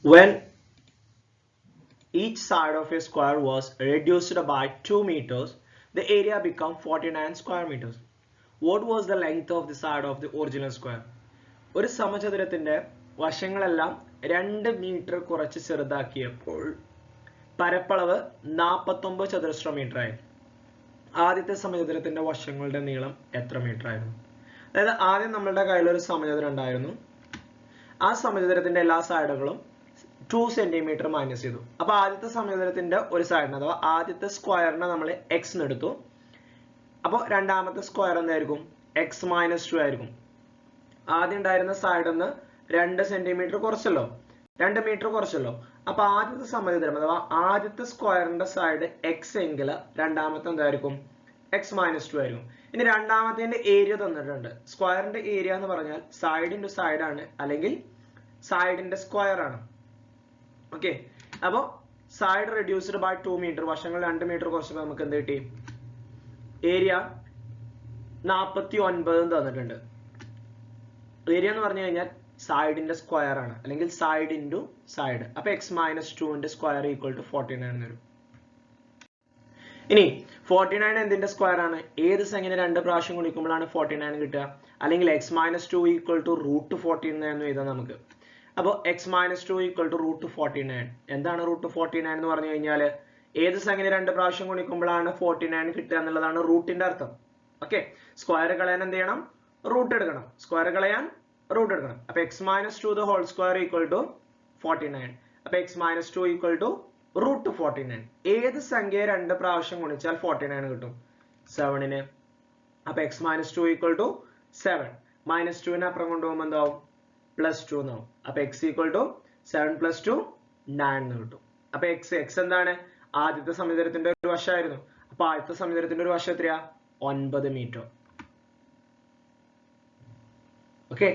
when each side of a square was reduced by 2 meters, the area became 49 square meters. What was the length of the side of the original square? ഒരു സമചതുരത്തിന്റെ വശങ്ങളെല്ലാം 2 metre കുറച്ച് ചെറുതാക്കിയപ്പോൾ പരപ്പളവ് 49 ചതുരശ്ര metre ആയി. ആദ്യത്തെ സമചതുരത്തിന്റെ വശങ്ങളുടെ നീളം എത്ര metre ആയിരുന്നു? അതായത് ആദ്യം നമ്മളുടെ കയ്യിൽ ഒരു സമചതുരം ഉണ്ടായിരുന്നു. ആ സമചതുരത്തിന്റെ എല്ലാ സൈഡുകളും 2 സെന്റിമീറ്റർ മൈനസ് ചെയ്തു. അപ്പൊ ആദ്യത്തെ സമചതുരത്തിന്റെ ഒരു സൈഡിന് അഥവാ ആദ്യത്തെ സ്ക്വയറിനെ നമ്മൾ എക്സ് എടുത്തു. അപ്പോൾ രണ്ടാമത്തെ സ്ക്വയർ എന്തായിരിക്കും? എക്സ് മൈനസ് 2 ആയിരിക്കും. ആദ്യം ഉണ്ടായിരുന്ന സൈഡിൽ നിന്ന് 2 സെന്റിമീറ്റർ കുറച്ചല്ലോ, 2 മീറ്റർ കുറച്ചല്ലോ. അപ്പൊ ആദ്യത്തെ സമചതുരം അഥവാ ആദ്യത്തെ സ്ക്വയറിന്റെ സൈഡ് എക്സ് എങ്കിൽ രണ്ടാമത്തെ എന്തായിരിക്കും? എക്സ് മൈനസ് 2 ആയിരിക്കും. ഇനി രണ്ടാമത്തെ ഏരിയ തന്നിട്ടുണ്ട്. സ്ക്വയറിന്റെ ഏരിയ എന്ന് പറഞ്ഞാൽ സൈഡ് ഇൻറ്റു സൈഡ് ആണ്, അല്ലെങ്കിൽ സൈഡിന്റെ സ്ക്വയർ ആണ്. ഓക്കെ, അപ്പൊ സൈഡ് റെഡ്യൂസ്ഡ് ബൈ 2 മീറ്റർ, വശങ്ങൾ 2 മീറ്റർ കുറച്ചപ്പോൾ നമുക്ക് എന്ത് കിട്ടി? ഏരിയ 49 തന്നിട്ടുണ്ട്. ഏരിയ എന്ന് പറഞ്ഞു കഴിഞ്ഞാൽ സൈഡിന്റെ സ്ക്വയർ ആണ്, അല്ലെങ്കിൽ സൈഡ് ഇൻറ്റു സൈഡ്. അപ്പൊ എക്സ് മൈനസ് 2ന്റെ സ്ക്വയർ ഈക്വൽ ടു 49 വരും. ഇനി 49 എന്തിന്റെ സ്ക്വയർ ആണ്? ഏത് സംഖ്യ 2 പ്രാവശ്യം ഗുണിക്കുമ്പോഴാണ് 49 കിട്ടുക? അല്ലെങ്കിൽ x minus 2 equal to root 49 എന്ന് എഴുതാം നമുക്ക്. അപ്പോൾ x minus 2 equal to root 49. എന്താണ് റൂട്ട് 49 എന്ന് പറഞ്ഞു കഴിഞ്ഞാൽ ഏത് സംഖ്യ 2 പ്രാവശ്യം ഗുണിക്കുമ്പോഴാണ് 49 കിട്ടുക എന്നുള്ളതാണ് റൂട്ടിന്റെ അർത്ഥം. ഓക്കെ, സ്ക്വയർ കളയാൻ എന്ത് ചെയ്യണം? റൂട്ട് എടുക്കണം. സ്ക്വയർ കളയാൻ റൂട്ട് എടുക്കണം. അപ്പൊ x minus 2 the whole square equal to 49. അപ്പൊ x minus 2 equal to root 49. ഏത് സംഖ്യ 2 പ്രാവശ്യം ഗുണിച്ചാൽ 49 കിട്ടും? 7ന്. അപ്പൊ എക്സ് മൈനസ് 2 ഈക്വൽ ടു 7. മൈനസ് 2നെ അപ്പുറം കൊണ്ടുപോകുമ്പോൾ എന്താവും? പ്ലസ് 2 എന്നാവും. അപ്പൊ എക്സ് ഈക്വൽ ടു 7 പ്ലസ് 2 9 എന്ന് കിട്ടും. അപ്പൊ എക്സ് എന്താണ്? ആദ്യത്തെ സമചതുരത്തിന്റെ ഒരു വശമായിരുന്നു. അപ്പൊ ആദ്യത്തെ സമചതുരത്തിന്റെ ഒരു വശം എത്രയാ? 9 മീറ്റർ. ഓക്കെ.